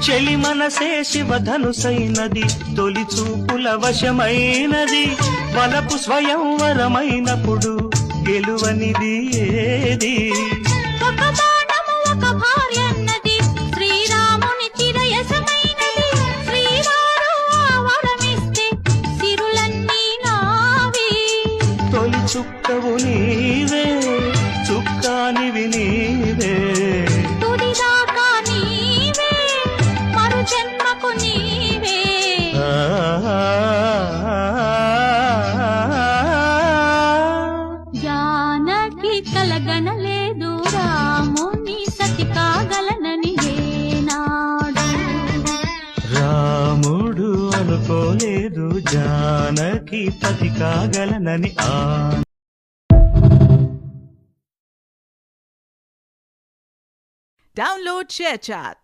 చెలి మనసే శివధనుసైనది, తొలి చూపుల వశమైనది, వలపు స్వయంవరమైనప్పుడు గెలువనిది ఏది? ఒక బాణము ఒక భార్యన్నది, శ్రీరాముని చిరయసమైనది, శ్రీవారు వరమిస్తే సిరులన్నీ నావి. తొలి చుక్కవు నీవే, చుక్కానివి నీవే, తుదిదాకా నీవే, మరు జన్మకు నీవే. జానకి కలగనలేదు రాముని సతి కాగలనని ఏనాడు. రాముడు అనుకోలేదు జానకి పతి కాగలనని. Download ShareChat.